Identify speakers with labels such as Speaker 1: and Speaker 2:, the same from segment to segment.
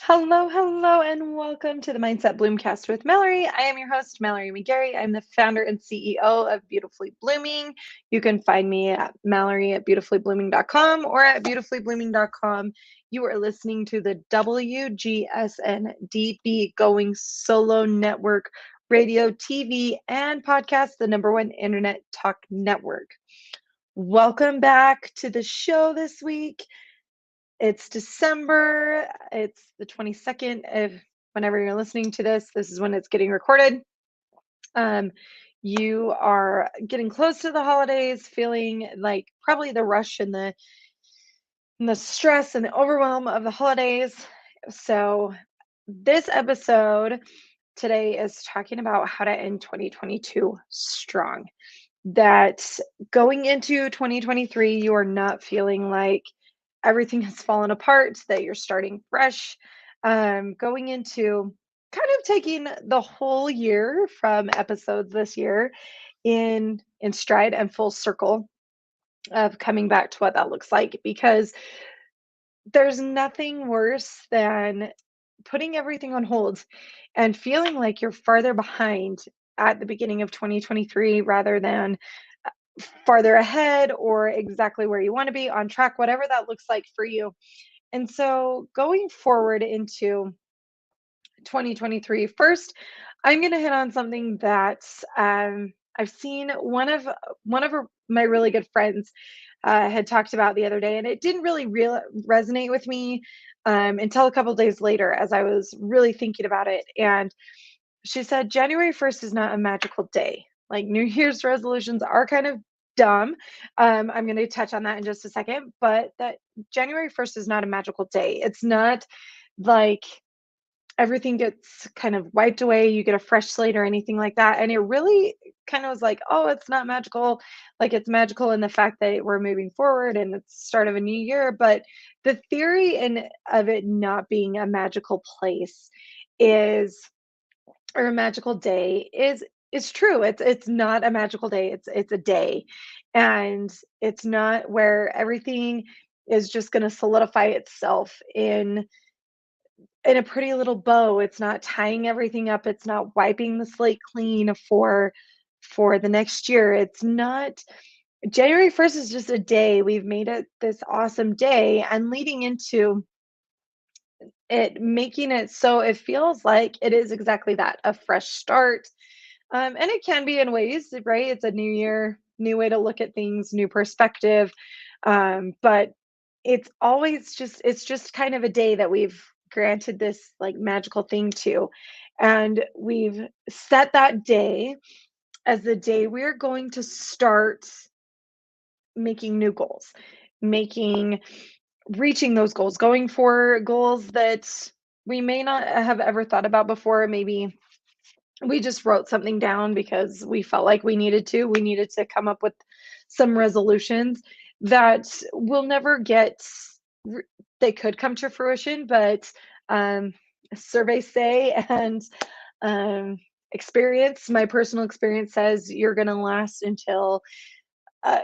Speaker 1: Hello, hello, and welcome to the Mindset Bloomcast with Mallory. I am your host, Mallory McGary. I'm the founder and CEO of Beautifully Blooming. You can find me at Mallory at beautifullyblooming.com or at beautifullyblooming.com. You are listening to the WGSN-DB Going Solo Network radio, TV, and podcast, the number one internet talk network. Welcome back to the show this week. It's December. It's the 22nd of whenever you're listening to this. This is when it's getting recorded. Um, you are getting close to the holidays, feeling like probably the rush and the stress and the overwhelm of the holidays. So this episode today is talking about how to end 2022 strong. That going into 2023, you are not feeling like everything has fallen apart, that you're starting fresh, going into kind of taking the whole year from episodes this year in stride and full circle of coming back to what that looks like, because there's nothing worse than putting everything on hold and feeling like you're farther behind at the beginning of 2023 rather than farther ahead or exactly where you want to be on track, whatever that looks like for you. And so going forward into 2023, first, I'm going to hit on something that I've seen one of my really good friends had talked about the other day, and it didn't really resonate with me until a couple days later as I was really thinking about it. And she said January 1st is not a magical day. Like New Year's resolutions are kind of dumb. I'm going to touch on that in just a second, but that January 1st is not a magical day. It's not like everything gets kind of wiped away, you get a fresh slate or anything like that. And it really kind of was like, oh, it's not magical. Like it's magical in the fact that we're moving forward and it's the start of a new year. But the theory of it not being a magical place is or a magical day is true. It's not a magical day. It's a day. And it's not where everything is just going to solidify itself in a pretty little bow. It's not tying everything up. It's not wiping the slate clean for the next year. It's not January 1st is just a day. We've made it this awesome day and leading into it making it so it feels like it is exactly that, a fresh start. And it can be in ways, right? It's a new year, new way to look at things, new perspective. But it's just kind of a day that we've granted this like magical thing to. And we've set that day as the day we're going to start making new goals, making reaching those goals, going for goals that we may not have ever thought about before. Maybe we just wrote something down because we felt like we needed to. We needed to come up with some resolutions that will never get, they could come to fruition, but um, surveys say and um, experience, my personal experience says you're going to last until uh,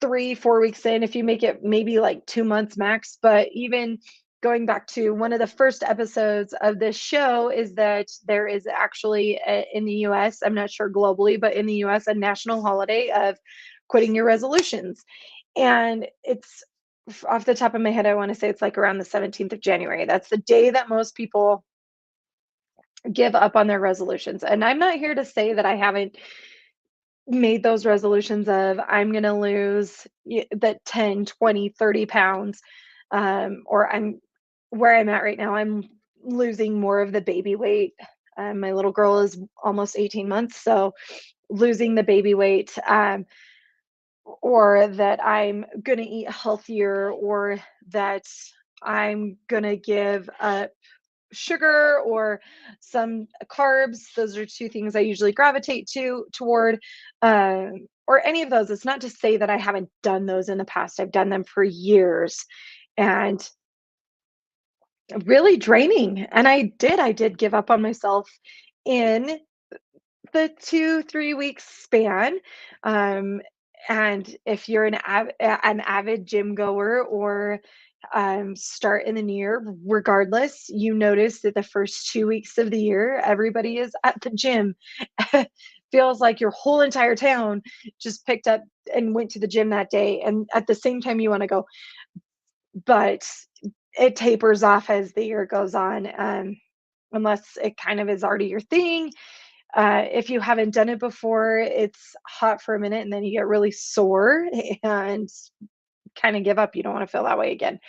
Speaker 1: 3, 4 weeks in, if you make it maybe like 2 months max. But even going back to one of the first episodes of this show is that there is actually in the US, I'm not sure globally, but in the US, a national holiday of quitting your resolutions. And it's off the top of my head, I want to say it's like around the 17th of January. That's the day that most people give up on their resolutions. And I'm not here to say that I haven't made those resolutions of I'm going to lose that 10, 20, 30 pounds. Or I'm where I'm at right now, I'm losing more of the baby weight. My little girl is almost 18 months. So losing the baby weight, or that I'm going to eat healthier, or that I'm going to give up sugar or some carbs. Those are two things I usually gravitate toward, or any of those. It's not to say that I haven't done those in the past. I've done them for years and really draining. And I did give up on myself in the 2, 3 weeks span. Um, and if you're an avid gym goer, or start in the new year. Regardless, you notice that the first 2 weeks of the year, everybody is at the gym. Feels like your whole entire town just picked up and went to the gym that day. And at the same time, you want to go, but it tapers off as the year goes on, unless it kind of is already your thing. If you haven't done it before, it's hot for a minute and then you get really sore and kind of give up. You don't want to feel that way again.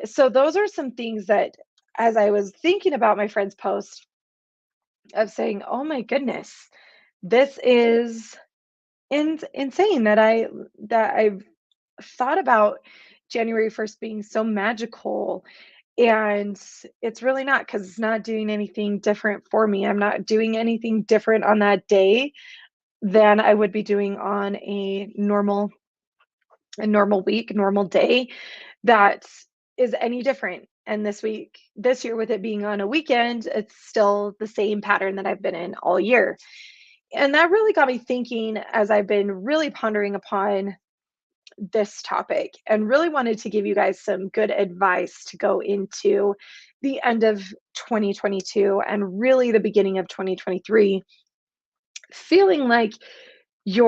Speaker 1: So those are some things that, as I was thinking about my friend's post of saying, "Oh my goodness, this is insane that I've thought about January 1st being so magical." And it's really not, because it's not doing anything different for me. I'm not doing anything different on that day than I would be doing on a normal week, normal day that is any different. And this year, with it being on a weekend, it's still the same pattern that I've been in all year. And that really got me thinking as I've been really pondering upon this topic, and really wanted to give you guys some good advice to go into the end of 2022 and really the beginning of 2023, feeling like you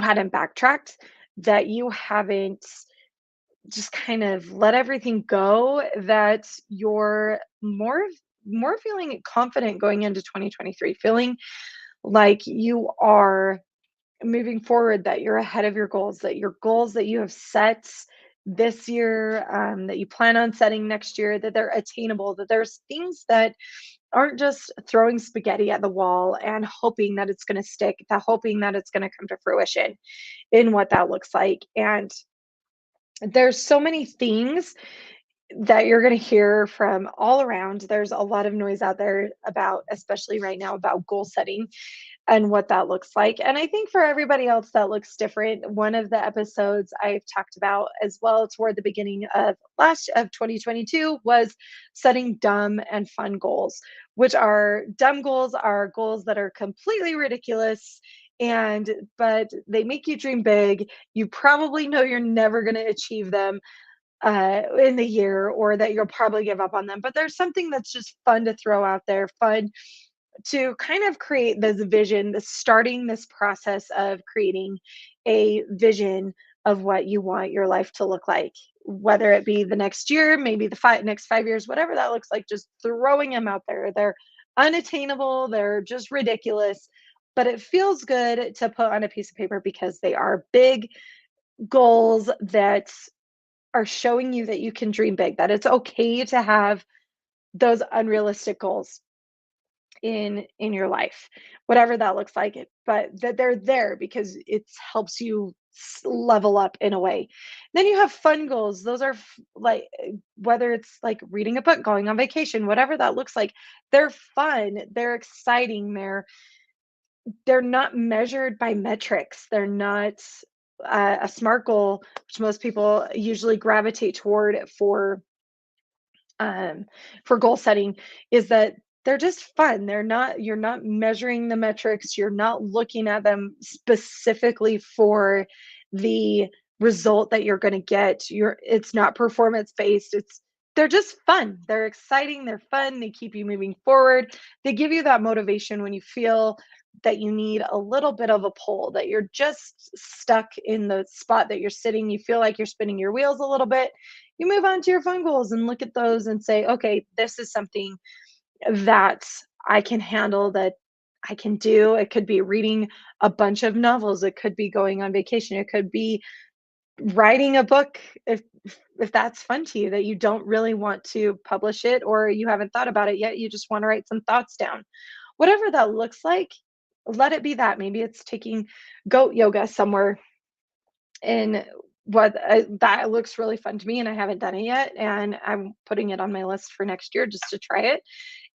Speaker 1: hadn't backtracked, that you haven't just kind of let everything go, that you're more feeling confident going into 2023, feeling like you are moving forward, that you're ahead of your goals, that your goals that you have set this year, that you plan on setting next year, that they're attainable, that there's things that aren't just throwing spaghetti at the wall and hoping that it's going to stick, that hoping that it's going to come to fruition in what that looks like. And there's so many things that you're going to hear from all around. There's a lot of noise out there about, especially right now, about goal setting and what that looks like. And I think for everybody else that looks different. One of the episodes I've talked about as well toward the beginning of 2022 was setting dumb and fun goals, which are dumb goals are goals that are completely ridiculous, but they make you dream big. You probably know you're never going to achieve them in the year, or that you'll probably give up on them. But there's something that's just fun to throw out there, fun to kind of create this vision, starting this process of creating a vision of what you want your life to look like, whether it be the next year, maybe the next 5 years, whatever that looks like, just throwing them out there. They're unattainable, they're just ridiculous, but it feels good to put on a piece of paper because they are big goals that are showing you that you can dream big, that it's okay to have those unrealistic goals in your life, whatever that looks like, but that they're there because it helps you level up in a way. Then you have fun goals. Those are like, whether it's like reading a book, going on vacation, whatever that looks like, they're fun, they're exciting, they're not measured by metrics. They're not a SMART goal, which most people usually gravitate toward for goal setting, is that they're just fun. You're not measuring the metrics, you're not looking at them specifically for the result that you're going to get. It's not performance based. They're just fun. They're exciting, they're fun, they keep you moving forward. They give you that motivation when you feel that you need a little bit of a pull, that you're just stuck in the spot that you're sitting, you feel like you're spinning your wheels a little bit. You move on to your fun goals and look at those and say, okay, this is something that I can handle, that I can do. It could be reading a bunch of novels, it could be going on vacation, it could be writing a book, if that's fun to you, that you don't really want to publish it, or you haven't thought about it yet, you just want to write some thoughts down. Whatever that looks like, let it be that. Maybe it's taking goat yoga somewhere, and that looks really fun to me, and I haven't done it yet, and I'm putting it on my list for next year just to try it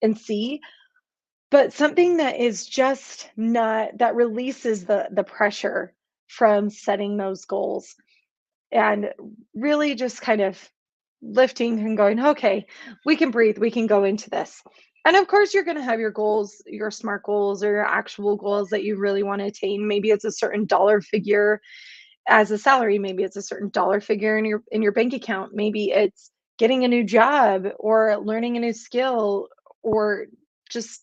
Speaker 1: and see. But something that is just not, that releases the pressure from setting those goals, and really just kind of lifting and going, okay, we can breathe, we can go into this. And of course, you're going to have your goals, your SMART goals, or your actual goals that you really want to attain. Maybe it's a certain dollar figure, as a salary. Maybe it's a certain dollar figure in your bank account. Maybe it's getting a new job or learning a new skill or just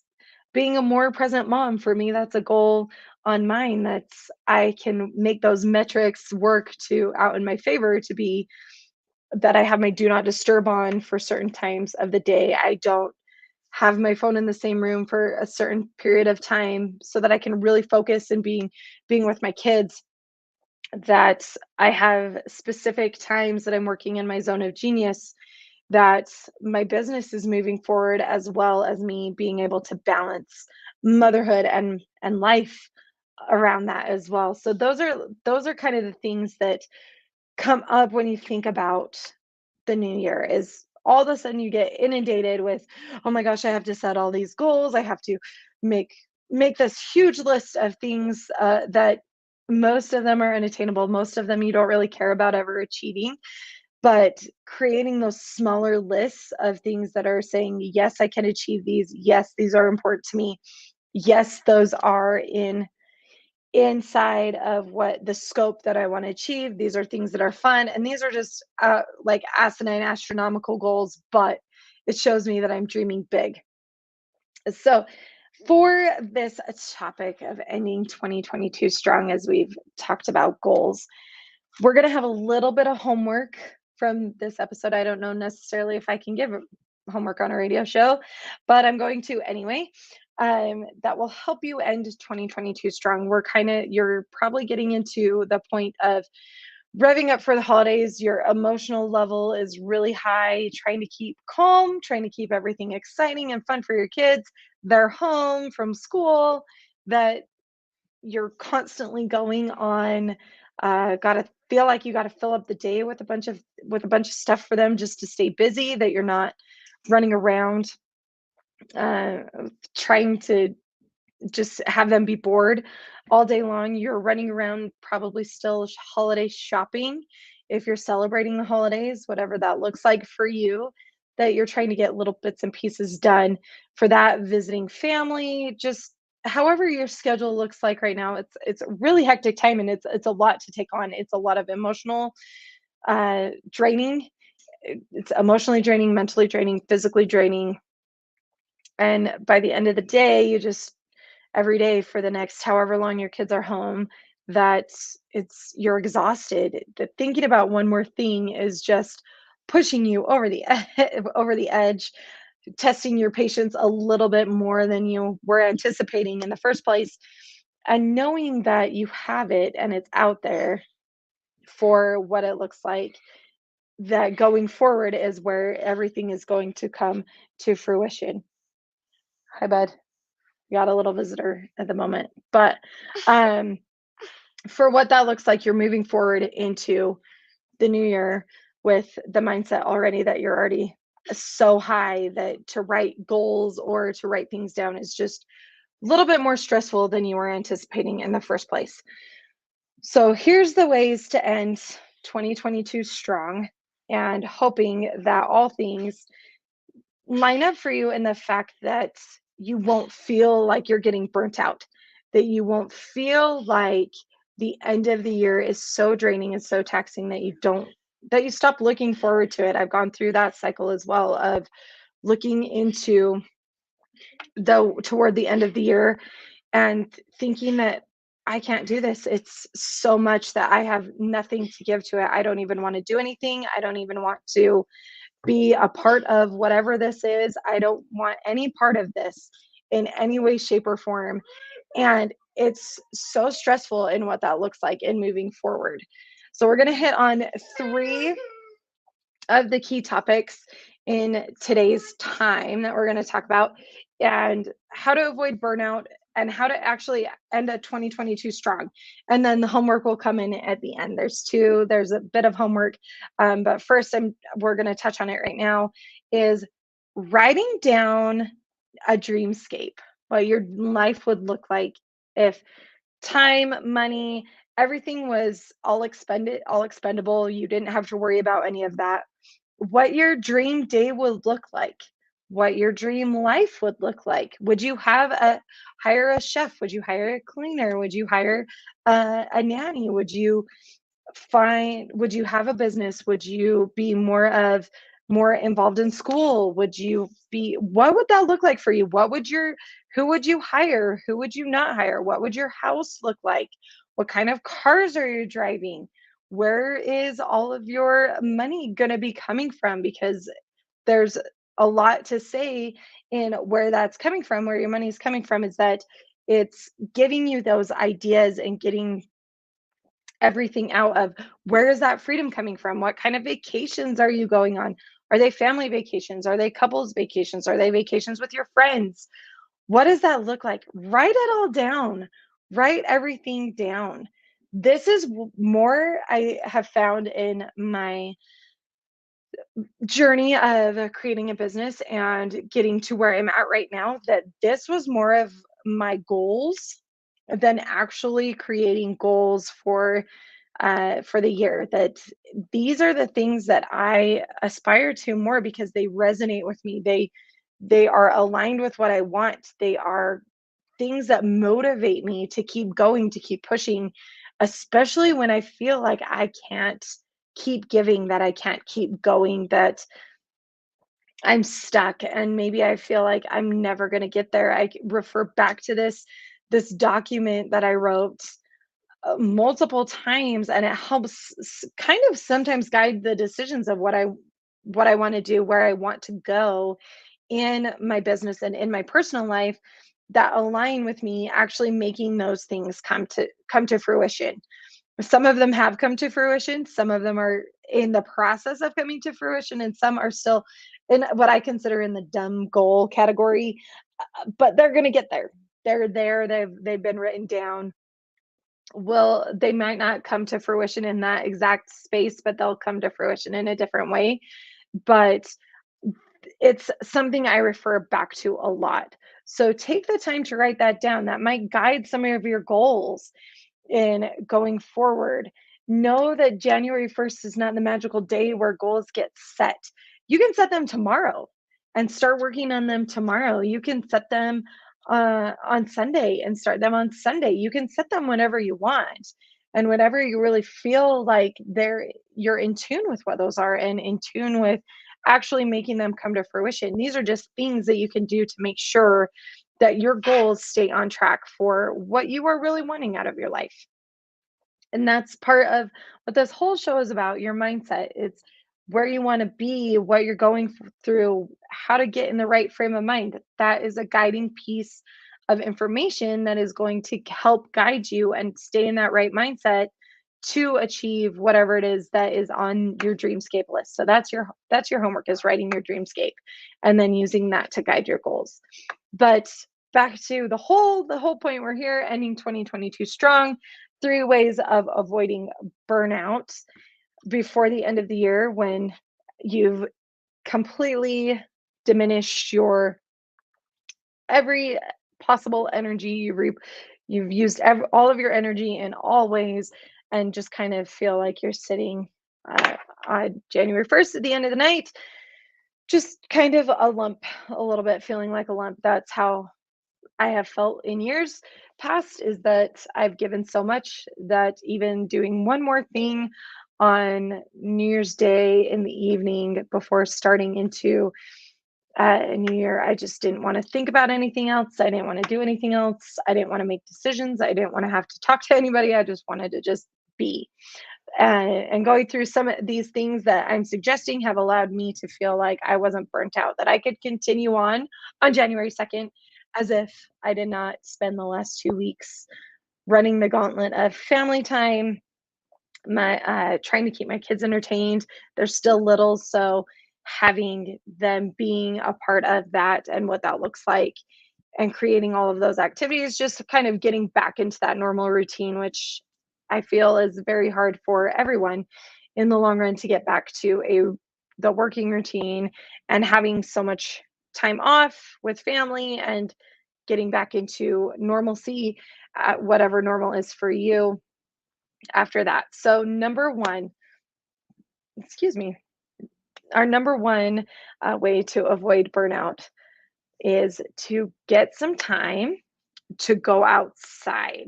Speaker 1: being a more present mom. For me, that's a goal on mine. That's I can make those metrics work to out in my favor to be that I have my do not disturb on for certain times of the day. I don't have my phone in the same room for a certain period of time so that I can really focus and being with my kids. That I have specific times that I'm working in my zone of genius, that my business is moving forward, as well as me being able to balance motherhood and life around that as well. So those are kind of the things that come up when you think about the new year. Is all of a sudden you get inundated with, oh my gosh, I have to set all these goals. I have to make make this huge list of things that most of them are unattainable. Most of them you don't really care about ever achieving. But creating those smaller lists of things that are saying, yes, I can achieve these. Yes, these are important to me. Yes, those are inside of what the scope that I want to achieve. These are things that are fun, and these are just like asinine astronomical goals, but it shows me that I'm dreaming big. So, for this topic of ending 2022 strong, as we've talked about goals, we're going to have a little bit of homework from this episode. I don't know necessarily if I can give homework on a radio show, but I'm going to anyway. That will help you end 2022 strong. You're probably getting into the point of revving up for the holidays. Your emotional level is really high, trying to keep calm, trying to keep everything exciting and fun for your kids. They're home from school, that you're constantly going on, gotta feel like you gotta fill up the day with a bunch of stuff for them just to stay busy, that you're not running around uh, trying to just have them be bored all day long. You're running around probably still holiday shopping if you're celebrating the holidays, whatever that looks like for you, that you're trying to get little bits and pieces done for that, visiting family, just however your schedule looks like right now. It's a really hectic time, and it's a lot to take on. It's a lot of emotional draining. It's emotionally draining, mentally draining, physically draining. And by the end of the day, you just every day for the next however long your kids are home, that you're exhausted. That thinking about one more thing is just pushing you over over the edge, testing your patience a little bit more than you were anticipating in the first place, and knowing that you have it and it's out there for what it looks like, that going forward is where everything is going to come to fruition. Hi, bud. Got a little visitor at the moment, but um for what that looks like, you're moving forward into the new year with the mindset already that you're already so high that to write goals or to write things down is just a little bit more stressful than you were anticipating in the first place. So here's the ways to end 2022 strong, and hoping that all things line up for you in the fact that you won't feel like you're getting burnt out, that you won't feel like the end of the year is so draining and so taxing that you stop looking forward to it. I've gone through that cycle as well of looking into the toward the end of the year and thinking that I can't do this. It's so much that I have nothing to give to it. I don't even want to do anything. I don't even want to be a part of whatever this is. I don't want any part of this in any way, shape, or form. And it's so stressful in what that looks like in moving forward. So, we're going to hit on three of the key topics in today's time that we're going to talk about, and how to avoid burnout, and how to actually end a 2022 strong. And then the homework will come in at the end. There's a bit of homework. But first, we're going to touch on it right now, is writing down a dreamscape, what your life would look like if time, money, everything was all expendable. You didn't have to worry about any of that. What your dream day would look like, what your dream life would look like. Would you hire a chef? Would you hire a cleaner? Would you hire a nanny? Would you Would you have a business? Would you be more involved in school? What would that look like for you? Who would you hire? Who would you not hire? What would your house look like? What kind of cars are you driving? Where is all of your money going to be coming from? Because there's a lot to say in where that's coming from, where your money is coming from, is that it's giving you those ideas and getting everything out of where is that freedom coming from? What kind of vacations are you going on? Are they family vacations? Are they couples vacations? Are they vacations with your friends? What does that look like? Write it all down. Write everything down. This is more I have found in my journey of creating a business and getting to where I'm at right now, that this was more of my goals than actually creating goals for the year. That these are the things that I aspire to more because they resonate with me. They are aligned with what I want. They are things that motivate me to keep going, to keep pushing, especially when I feel like I can't keep giving, that I can't keep going, that I'm stuck and maybe I feel like I'm never going to get there. Refer back to this document that I wrote multiple times, and it helps kind of sometimes guide the decisions of what I want to do, where I want to go in my business and in my personal life, that align with me actually making those things come to fruition. Some of them have come to fruition, some of them are in the process of coming to fruition, and some are still in what I consider in the dumb goal category, but they're going to get there. They're there. They've been written down. Well, they might not come to fruition in that exact space, but they'll come to fruition in a different way. But it's something I refer back to a lot. So take the time to write that down. That might guide some of your goals in going forward. Know that January 1st is not the magical day where goals get set. You can set them tomorrow and start working on them tomorrow. You can set them on Sunday and start them on Sunday. You can set them whenever you want and whenever you really feel like you're in tune with what those are and in tune with actually making them come to fruition. These are just things that you can do to make sure that your goals stay on track for what you are really wanting out of your life. And that's part of what this whole show is about, your mindset. It's where you want to be, what you're going through, how to get in the right frame of mind. That is a guiding piece of information that is going to help guide you and stay in that right mindset to achieve whatever it is that is on your dreamscape list. So that's your homework, is writing your dreamscape and then using that to guide your goals. But back to the whole point, we're here ending 2022 strong. 3 ways of avoiding burnout before the end of the year, when you've completely diminished your every possible energy. You've used all of your energy in all ways, and just kind of feel like you're sitting uh, on January 1st at the end of the night, just kind of a lump, a little bit feeling like a lump. That's how I have felt in years past, is that I've given so much that even doing one more thing on New Year's Day in the evening before starting into a new year, I just didn't want to think about anything else. I didn't want to do anything else. I didn't want to make decisions. I didn't want to have to talk to anybody. I just wanted to just be. And going through some of these things that I'm suggesting have allowed me to feel like I wasn't burnt out, that I could continue on January 2nd as if I did not spend the last 2 weeks running the gauntlet of family time, my trying to keep my kids entertained. They're still little, so having them being a part of that and what that looks like, and creating all of those activities, just kind of getting back into that normal routine, which I feel is very hard for everyone in the long run, to get back to the working routine and having so much time off with family and getting back into normalcy, whatever normal is for you after that. So number one, excuse me, our number one way to avoid burnout is to get some time to go outside.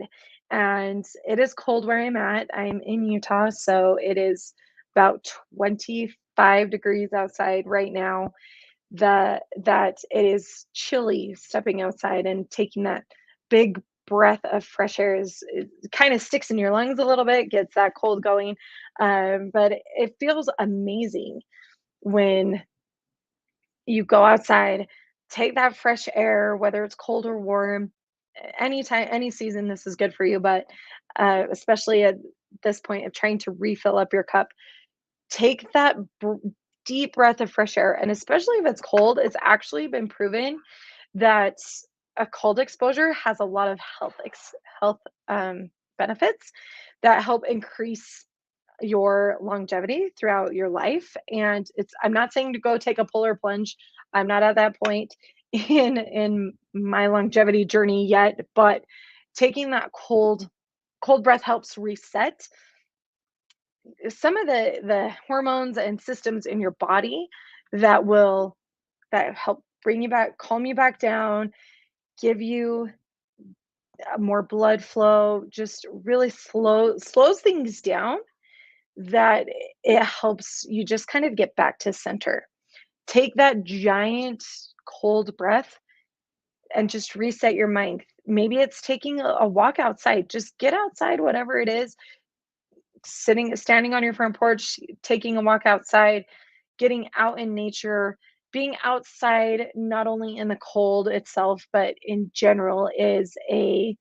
Speaker 1: and it is cold where I'm at. I'm in Utah, so it is about 25 degrees outside right now. That it is chilly stepping outside and taking that big breath of fresh air is it kind of sticks in your lungs a little bit, gets that cold going. But it feels amazing when you go outside, take that fresh air, whether it's cold or warm. Anytime, any season, this is good for you. But especially at this point of trying to refill up your cup, take that deep breath of fresh air. And especially if it's cold, it's actually been proven that a cold exposure has a lot of health benefits that help increase your longevity throughout your life. And it's I'm not saying to go take a polar plunge. I'm not at that point in my longevity journey yet, but taking that cold breath helps reset some of the hormones and systems in your body that will that help bring you back, calm you back down, give you more blood flow, just really slows things down, that it helps you just kind of get back to center. Take that giant cold breath and just reset your mind. Maybe it's taking a walk outside. Just get outside, whatever it is, standing on your front porch, taking a walk outside, getting out in nature, being outside not only in the cold itself, but in general is a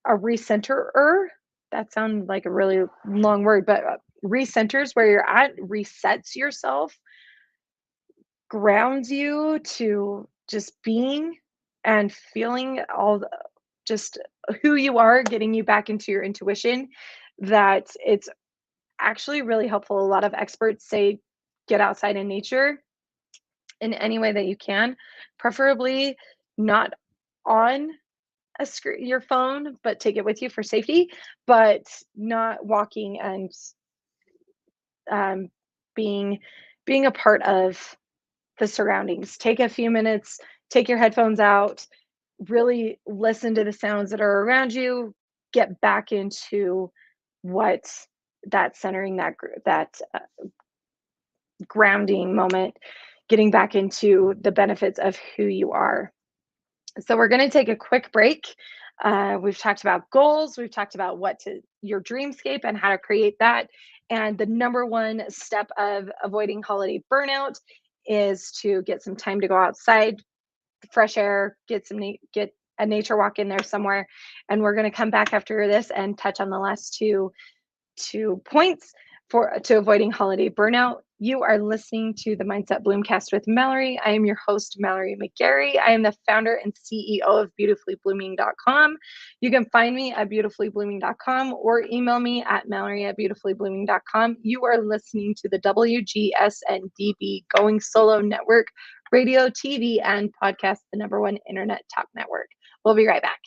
Speaker 1: recenterer. That sounds like a really long word, but recenters where you're at, resets yourself, grounds you to just being and feeling just who you are, getting you back into your intuition. That it's actually really helpful. A lot of experts say get outside in nature in any way that you can, preferably not on your phone, but take it with you for safety, but not walking and um, being being a part of the surroundings. Take a few minutes, take your headphones out, really listen to the sounds that are around you, get back into what that centering, that grounding moment, getting back into the benefits of who you are. So we're going to take a quick break. We've talked about goals. We've talked about your dreamscape and how to create that. And the number one step of avoiding holiday burnout is to get some time to go outside, fresh air, get a nature walk in there somewhere. And we're going to come back after this and touch on the last two points to avoiding holiday burnout. You are listening to the Mindset Bloomcast with Mallory. I am your host, Mallory McGary. I am the founder and CEO of beautifullyblooming.com. You can find me at beautifullyblooming.com or email me at mallory@beautifullyblooming.com. You are listening to the WGSN-DB Going Solo Network, radio, TV, and podcast, the number one internet talk network. We'll be right back.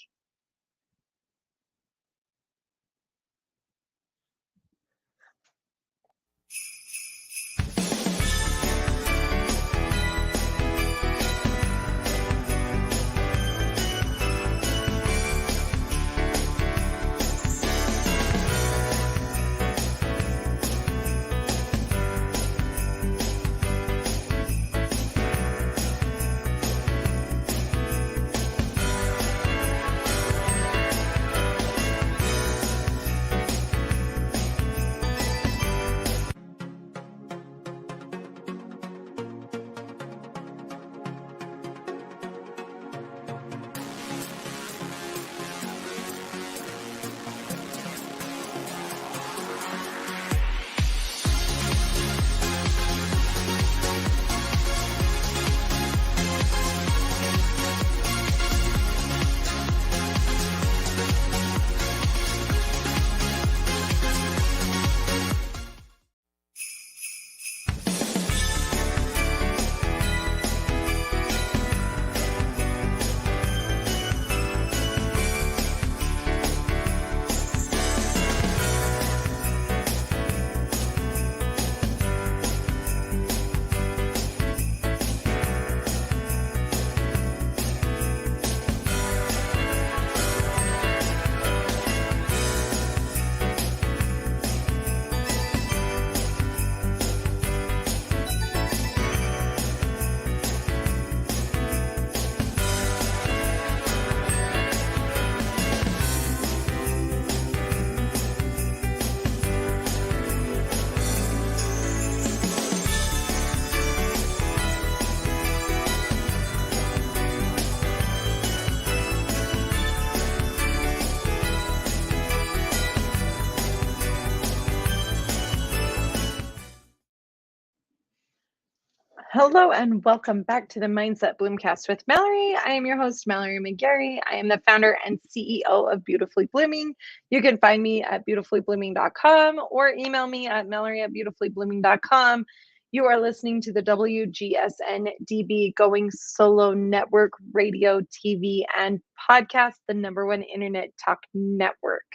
Speaker 1: Hello and welcome back to the Mindset Bloomcast with Mallory. I am your host, Mallory McGary. I am the founder and CEO of Beautifully Blooming. You can find me at beautifullyblooming.com or email me at mallory@beautifullyblooming.com. You are listening to the WGSN-DB Going Solo Network radio, TV, and podcast, the number one internet talk network.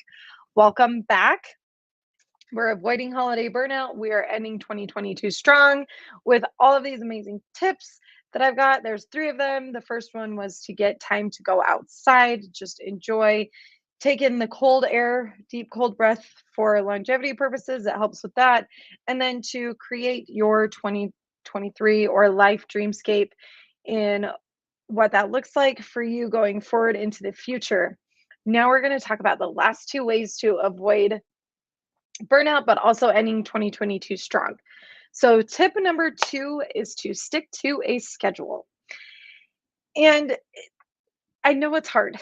Speaker 1: Welcome back. We're avoiding holiday burnout. We are ending 2022 strong with all of these amazing tips that I've got. There's three of them. The first one was to get time to go outside, just enjoy, take in the cold air, deep cold breath for longevity purposes. That helps with that. And then to create your 2023 or life dreamscape in what that looks like for you going forward into the future. Now we're going to talk about the last two ways to avoid burnout, but also ending 2022 strong. So, tip number two is to stick to a schedule. And I know it's hard.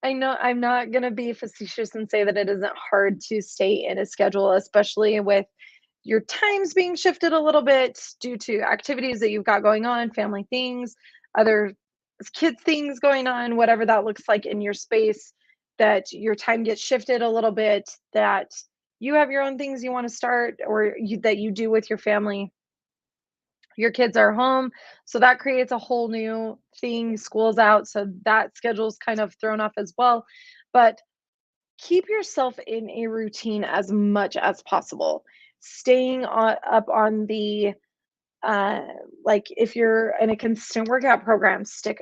Speaker 1: I know I'm not going to be facetious and say that it isn't hard to stay in a schedule, especially with your times being shifted a little bit due to activities that you've got going on, family things, other kids things going on, whatever that looks like in your space, that your time gets shifted a little bit, that you have your own things you want to start or that you do with your family. Your kids are home, so that creates a whole new thing. School's out, so that schedule's kind of thrown off as well. But keep yourself in a routine as much as possible. Staying up on the uh like if you're in a consistent workout program, stick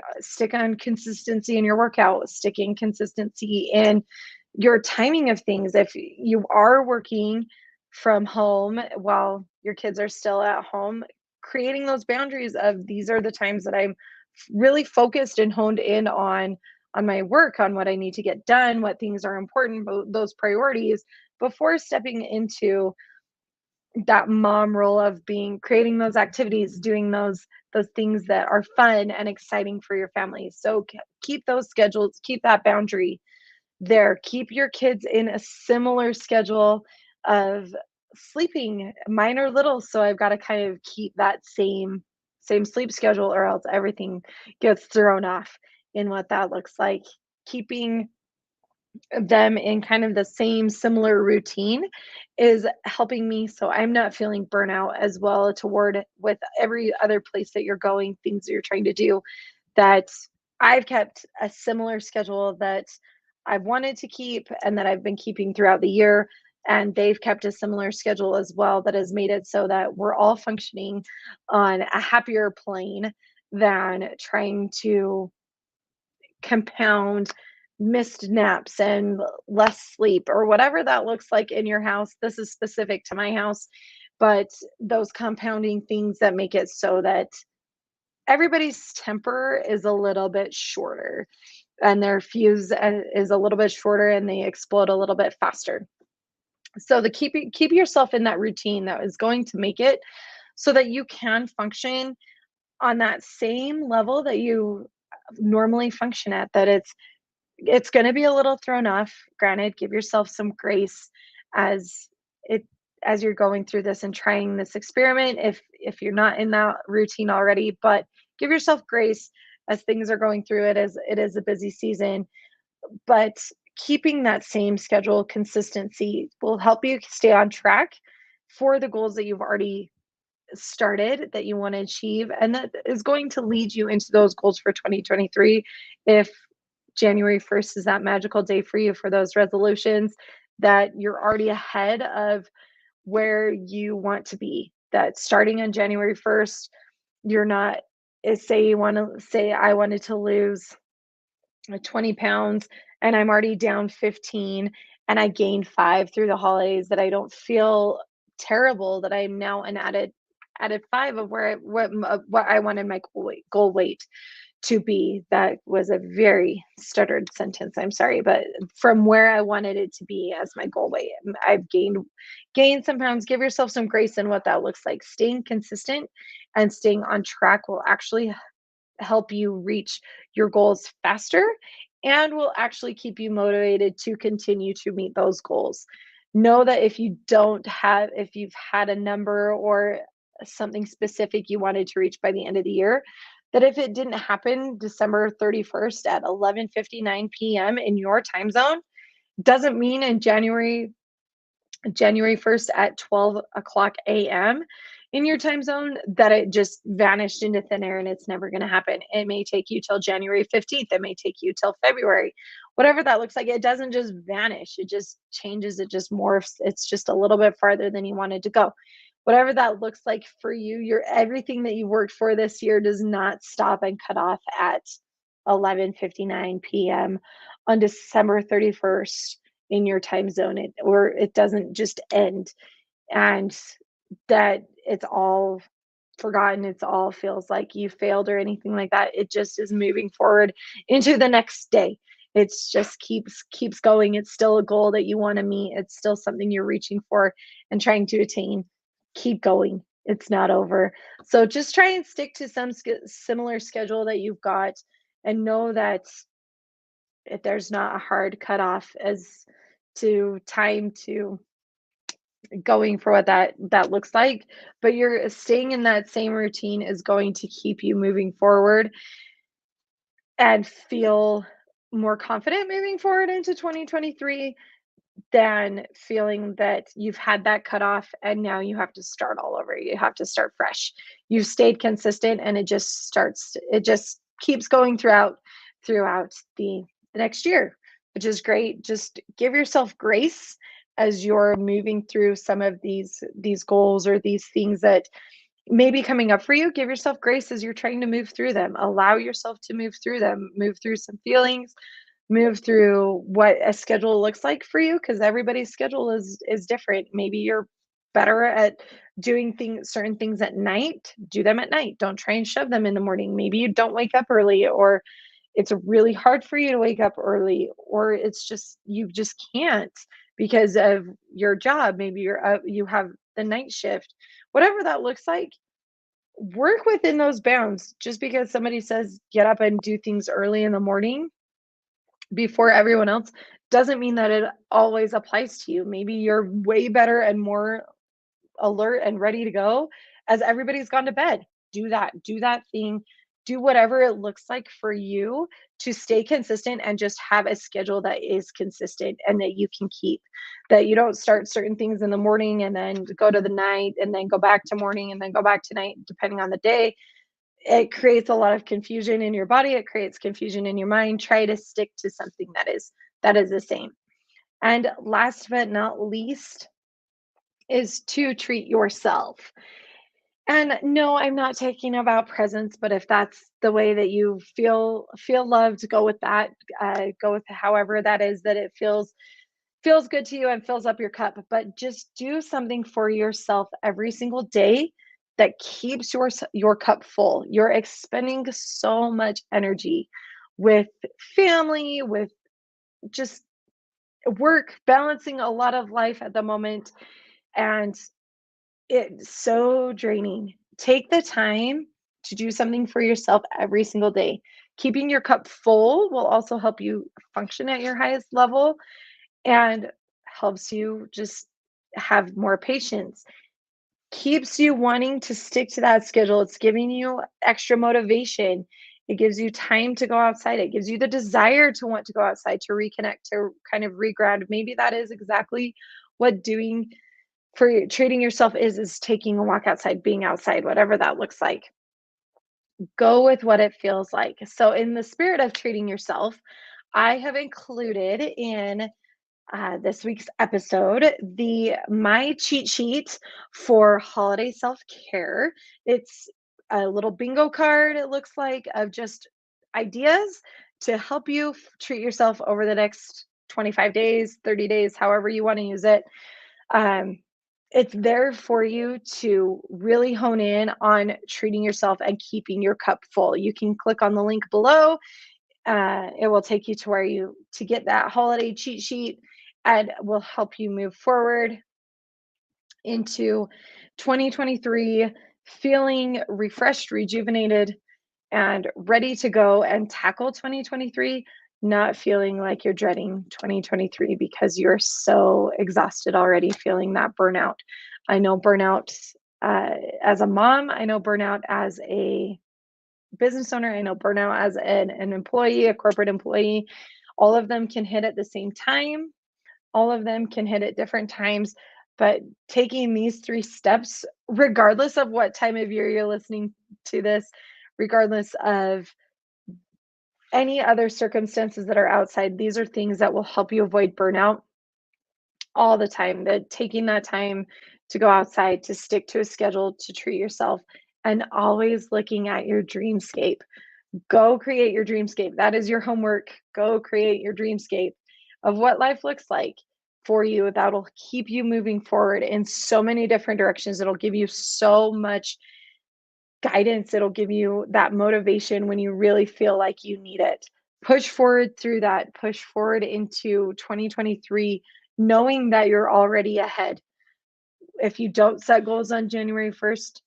Speaker 1: on consistency in your workout, sticking consistency in your timing of things. If you are working from home while your kids are still at home, creating those boundaries of these are the times that I'm really focused and honed in on my work, on what I need to get done, what things are important, those priorities before stepping into that mom role of being creating those activities, doing those things that are fun and exciting for your family. So keep those schedules, keep that boundary there. Keep your kids in a similar schedule of sleeping. Mine are little, so I've got to kind of keep that same sleep schedule or else everything gets thrown off in what that looks like. Keeping them in kind of the same similar routine is helping me so I'm not feeling burnout as well toward with every other place that you're going, things that you're trying to do, that I've kept a similar schedule that I've wanted to keep and that I've been keeping throughout the year. And they've kept a similar schedule as well that has made it so that we're all functioning on a happier plane than trying to compound missed naps and less sleep or whatever that looks like in your house. This is specific to my house, but those compounding things that make it so that everybody's temper is a little bit shorter and their fuse is a little bit shorter and they explode a little bit faster. So the keep yourself in that routine that is going to make it so that you can function on that same level that you normally function at, that it's going to be a little thrown off. Granted, give yourself some grace as it as you're going through this and trying this experiment if you're not in that routine already, but give yourself grace as things are going through it, as it is a busy season. But keeping that same schedule consistency will help you stay on track for the goals that you've already started that you want to achieve, and that is going to lead you into those goals for 2023. If January 1st is that magical day for you for those resolutions, that you're already ahead of where you want to be, that starting on January 1st, you're not, say you want to say I wanted to lose 20 pounds and I'm already down 15 and I gained 5 through the holidays, that I don't feel terrible that I'm now an added 5 of what I wanted my goal weight to be. That was a very stuttered sentence. I'm sorry, but from where I wanted it to be as my goal weight, I've gained some pounds. Give yourself some grace in what that looks like. Staying consistent and staying on track will actually help you reach your goals faster and will actually keep you motivated to continue to meet those goals. Know that if you've had a number or something specific you wanted to reach by the end of the year, that if it didn't happen December 31st at 11:59 p.m. in your time zone, doesn't mean in January 1st at 12 o'clock a.m. in your time zone that it just vanished into thin air and it's never going to happen. It may take you till January 15th. It may take you till February, whatever that looks like. It doesn't just vanish, it just changes, it just morphs. It's just a little bit farther than you wanted to go. Whatever that looks like for you, your everything that you worked for this year does not stop and cut off at 11:59 p.m. on December 31st in your time zone. It doesn't just end, and that it's all forgotten, it's all feels like you failed or anything like that. It just is moving forward into the next day. It's just keeps going. It's still a goal that you want to meet. It's still something you're reaching for and trying to attain. Keep going. It's not over. So just try and stick to some similar schedule that you've got, and know that there's not a hard cutoff as to time to going for what that looks like, but you're staying in that same routine is going to keep you moving forward and feel more confident moving forward into 2023 than feeling that you've had that cutoff and now you have to start all over. You have to start fresh. You've stayed consistent and it just keeps going throughout the next year, which is great. Just give yourself grace as you're moving through some of these goals or these things that may be coming up for you. Give yourself grace as you're trying to move through them. Allow yourself to move through them, move through some feelings, move through what a schedule looks like for you, because everybody's schedule is different. Maybe you're better at doing certain things at night. Do them at night. Don't try and shove them in the morning. Maybe you don't wake up early, or it's really hard for you to wake up early, or it's just you just can't because of your job. Maybe you have the night shift. Whatever that looks like, work within those bounds. Just because somebody says get up and do things early in the morning before everyone else doesn't mean that it always applies to you. Maybe you're way better and more alert and ready to go as everybody's gone to bed. Do that thing, do whatever it looks like for you to stay consistent and just have a schedule that is consistent and that you can keep. That you don't start certain things in the morning and then go to the night and then go back to morning and then go back to night, depending on the day. It creates a lot of confusion in your body, it creates confusion in your mind. Try to stick to something that is the same. And last but not least is to treat yourself. And no, I'm not talking about presents, but if that's the way that you feel loved, go with that. Go with however that is that it feels good to you and fills up your cup. But just do something for yourself every single day that keeps your cup full. You're expending so much energy with family, with just work, balancing a lot of life at the moment, and it's so draining. Take the time to do something for yourself every single day. Keeping your cup full will also help you function at your highest level and helps you just have more patience. Keeps you wanting to stick to that schedule. It's giving you extra motivation. It gives you time to go outside. It gives you the desire to want to go outside, to reconnect, to kind of reground. Maybe that is exactly what doing for treating yourself is taking a walk outside, being outside, whatever that looks like. Go with what it feels like. So, in the spirit of treating yourself, I have included in this week's episode the my cheat sheet for holiday self-care. It's a little bingo card, it looks like, of just ideas to help you treat yourself over the next 25 days, 30 days, however you want to use it. um, it's there for you to really hone in on treating yourself and keeping your cup full. You can click on the link below. It will take you to where you to get that holiday cheat sheet, and will help you move forward into 2023 feeling refreshed, rejuvenated, and ready to go and tackle 2023, not feeling like you're dreading 2023 because you're so exhausted already, feeling that burnout. I know burnout as a mom, I know burnout as a business owner, I know burnout as an employee, a corporate employee. All of them can hit at the same time. All of them can hit at different times. But taking these 3 steps, regardless of what time of year you're listening to this, regardless of any other circumstances that are outside, these are things that will help you avoid burnout all the time. That taking that time to go outside, to stick to a schedule, to treat yourself, and always looking at your dreamscape. Go create your dreamscape. That is your homework. Go create your dreamscape of what life looks like for you. That'll keep you moving forward in so many different directions. It'll give you so much guidance. It'll give you that motivation when you really feel like you need it. Push forward through that. Push forward into 2023, knowing that you're already ahead. If you don't set goals on January 1st,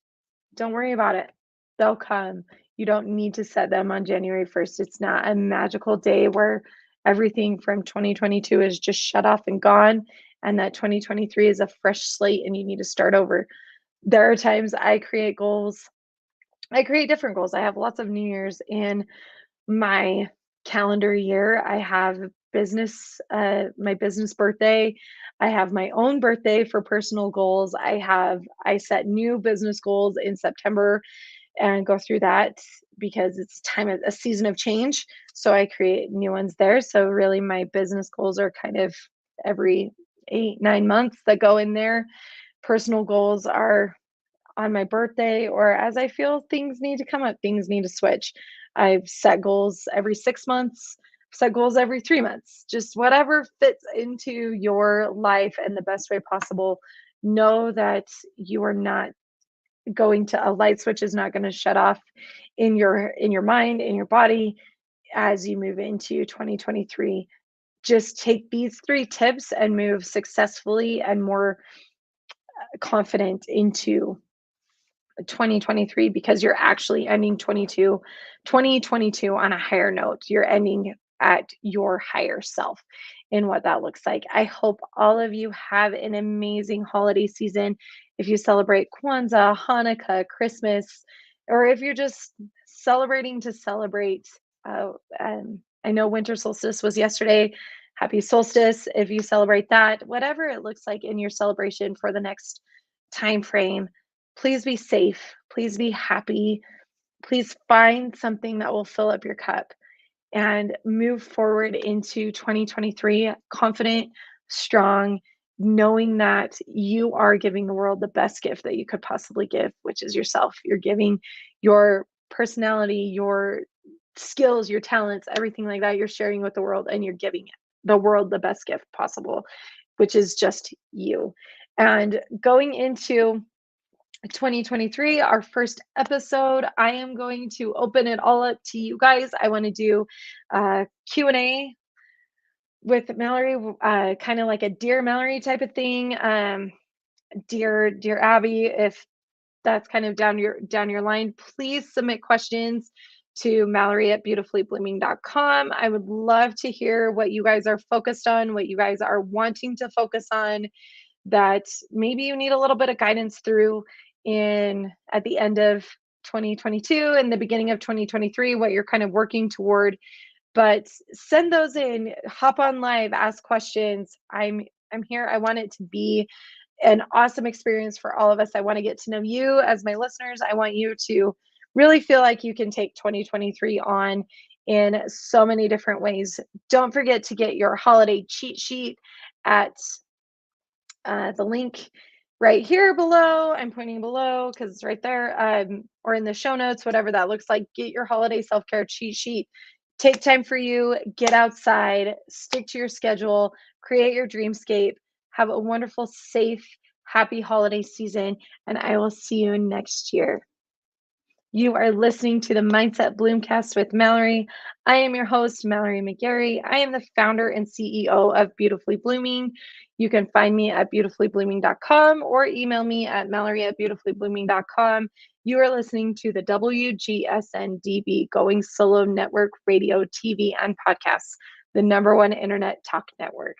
Speaker 1: don't worry about it. They'll come. You don't need to set them on January 1st. It's not a magical day where everything from 2022 is just shut off and gone, and that 2023 is a fresh slate and you need to start over. There are times I create goals. I create different goals. I have lots of New Year's in my calendar year. I have my business birthday. I have my own birthday for personal goals. I set new business goals in September and go through that because it's a season of change. So I create new ones there. So really my business goals are kind of every 8, 9 months that go in there. Personal goals are on my birthday or as I feel things need to come up, things need to switch. I've set goals every 6 months, set goals every 3 months, just whatever fits into your life and the best way possible. Know that you are not going to a light switch is not going to shut off in your mind, in your body as you move into 2023. Just take these 3 tips and move successfully and more confident into 2023 because you're actually ending 2022 on a higher note. You're ending at your higher self in what that looks like. I hope all of you have an amazing holiday season. If you celebrate Kwanzaa, Hanukkah, Christmas, or if you're just celebrating to celebrate, I know winter solstice was yesterday. Happy solstice if you celebrate that. Whatever it looks like in your celebration for the next time frame, please be safe. Please be happy. Please find something that will fill up your cup and move forward into 2023 confident, strong, knowing that you are giving the world the best gift that you could possibly give, which is yourself. You're giving your personality, your skills, your talents, everything like that. You're sharing with the world and you're giving the world the best gift possible, which is just you. And going into 2023, our first episode, I am going to open it all up to you guys. I want to do Q&A with Mallory, kind of like a Dear Mallory type of thing. Dear Abby, if that's kind of down your line, please submit questions to Mallory at beautifully blooming.com. I would love to hear what you guys are focused on, what you guys are wanting to focus on, that maybe you need a little bit of guidance through in at the end of 2022 and the beginning of 2023, what you're kind of working toward. But send those in, hop on live, ask questions. I'm here. I want it to be an awesome experience for all of us. I want to get to know you as my listeners. I want you to really feel like you can take 2023 on in so many different ways. Don't forget to get your holiday cheat sheet at the link right here below. I'm pointing below because it's right there, or in the show notes, whatever that looks like. Get your holiday self-care cheat sheet. Take time for you, get outside, stick to your schedule, create your dreamscape. Have a wonderful, safe, happy holiday season, and I will see you next year. You are listening to the Mindset Bloomcast with Mallory. I am your host, Mallory McGary. I am the founder and CEO of Beautifully Blooming. You can find me at beautifullyblooming.com or email me at mallory@beautifullyblooming.com. You are listening to the WGSN-DB Going Solo Network Radio, TV, and podcasts, the #1 internet talk network.